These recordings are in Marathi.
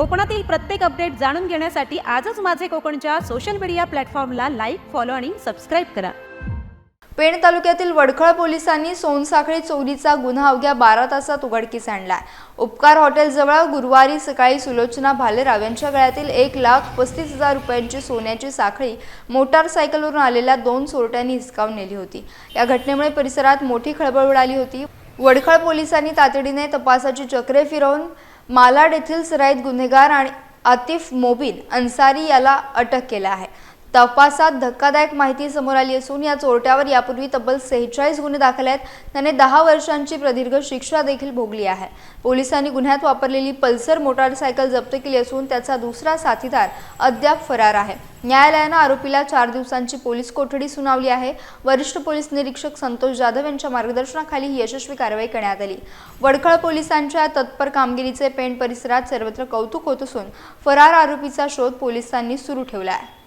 कोकणातील प्रत्येक अपडेट जाणून घेण्यासाठी आजच माझे कोकणच्या सोशल मीडिया प्लॅटफॉर्मला लाईक, फॉलो आणि सबस्क्राईब करा. पेण तालुक्यातील वडखळ पोलिसांनी सोनसाखळी चोरीचा गुन्हा अवघ्या 12 तासात उघडकीस आणलाय. उपकार हॉटेलजवळ गुरुवारी सकाळी सुलोचना भालेराव यांच्या गळ्यातील 1,35,000 रुपयांची सोन्याची साखळी मोटारसायकलवरून आलेल्या 2 चोरट्यांनी हिसकावून नेली होती. या घटनेमुळे परिसरात मोठी खळबळ उडाली होती. वडखळ पोलिसांनी तातडीने तपासाची चक्रे फिरवून मालाड येथील सराईत गुन्हेगार आणि आतिफ मोबिन अन्सारी याला अटक केला आहे. तपासात धक्कादायक माहिती समोर आली असून या चोरट्यावर यापूर्वी तब्बल 46 गुन्हे दाखल आहेत. त्याने 10 वर्षांची प्रदीर्घ शिक्षा देखील भोगली आहे. पोलिसांनी गुन्ह्यात वापरलेली पल्सर मोटारसायकल जप्त केली असून त्याचा दुसरा साथीदार अद्याप फरार आहे. न्यायालयाने आरोपीला 4 दिवसांची पोलीस कोठडी सुनावली आहे. वरिष्ठ पोलीस निरीक्षक संतोष जाधव यांच्या मार्गदर्शनाखाली ही यशस्वी कारवाई करण्यात आली. वडखळ पोलिसांच्या तत्पर कामगिरीचे पेण परिसरात सर्वत्र कौतुक होत असून फरार आरोपीचा शोध पोलिसांनी सुरू ठेवला आहे.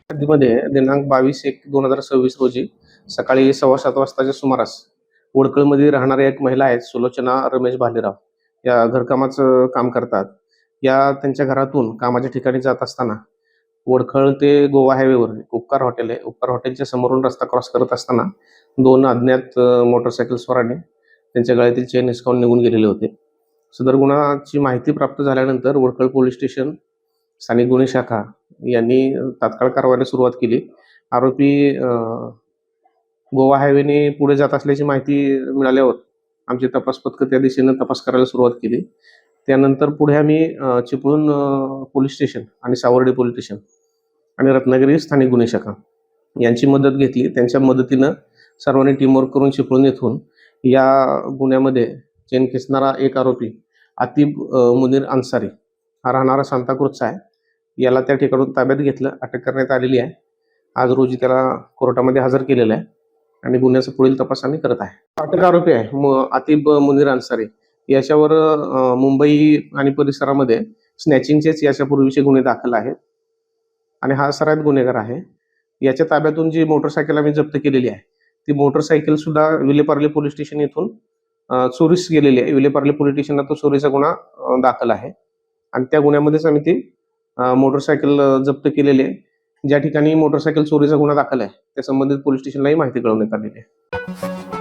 मध्ये दिनांक 22/1/2026 रोजी सकाळी 7:15 वाजताच्या सुमारास वडखळमध्ये राहणाऱ्या एक महिला आहेत, सुलोचना रमेश भालेराव. या घरकामाचं काम करतात. या त्यांच्या घरातून कामाच्या ठिकाणी जात असताना वडखळ ते गोवा हायवेवर उपकार हॉटेल आहे, उपकार हॉटेलच्या समोरून रस्ता क्रॉस करत असताना 2 अज्ञात मोटरसायकल स्वाराने त्यांच्या गळ्यातील चेन हिसकावून निघून गेलेले होते. सदर गुन्ह्याची माहिती प्राप्त झाल्यानंतर वडखळ पोलीस स्टेशन स्थानिक गुन्हे शाखा यांनी तात्काळ कारवाईला सुरुवात केली. आरोपी गोवा हायवेने पुढे जात असल्याची माहिती मिळाल्यावर आमची तपास पथकं त्या दिशेनं तपास करायला सुरुवात केली. त्यानंतर पुढे आम्ही चिपळूण पोलीस स्टेशन आणि सावर्डे पोलीस स्टेशन आणि रत्नागिरी स्थानिक गुन्हे शाखा यांची मदत घेतली. त्यांच्या मदतीनं सर्वांनी टीमवर्क करून चिपळूण येथून या गुन्ह्यामध्ये चेन खेचणारा एक आरोपी आतिफ मुनीर अन्सारी हा राहणारा सांताक्रूजचा आहे. याला त्या ठिकाणून ताब्यात घेतलं, अटक करण्यात आलेली आहे. आज रोजी त्याला कोर्टामध्ये हजर केलेलं आहे आणि गुन्ह्याचा पुढील तपास आम्ही करत आहे. अटक आरोपी आहे आतिफ मुनीर अन्सारी. याच्यावर मुंबई आणि परिसरामध्ये स्नॅचिंगचेच याच्यापूर्वीचे गुन्हे दाखल आहेत आणि हा सराईत गुन्हेगार आहे. याच्या ताब्यातून जी मोटरसायकल आम्ही जप्त केलेली आहे ती मोटरसायकल सुद्धा विलेपार्ले पोलीस स्टेशन येथून चोरीस गेलेली आहे. विलेपार्ले पोलीस स्टेशनला तो चोरीचा गुन्हा दाखल आहे आणि त्या गुन्ह्यामध्येच आम्ही ती मोटरसायकल जप्त केलेली आहे. ज्या ठिकाणी मोटरसायकल चोरीचा गुन्हा दाखल आहे त्या संबंधित पोलीस स्टेशनलाही माहिती कळवण्यात आलेली आहे.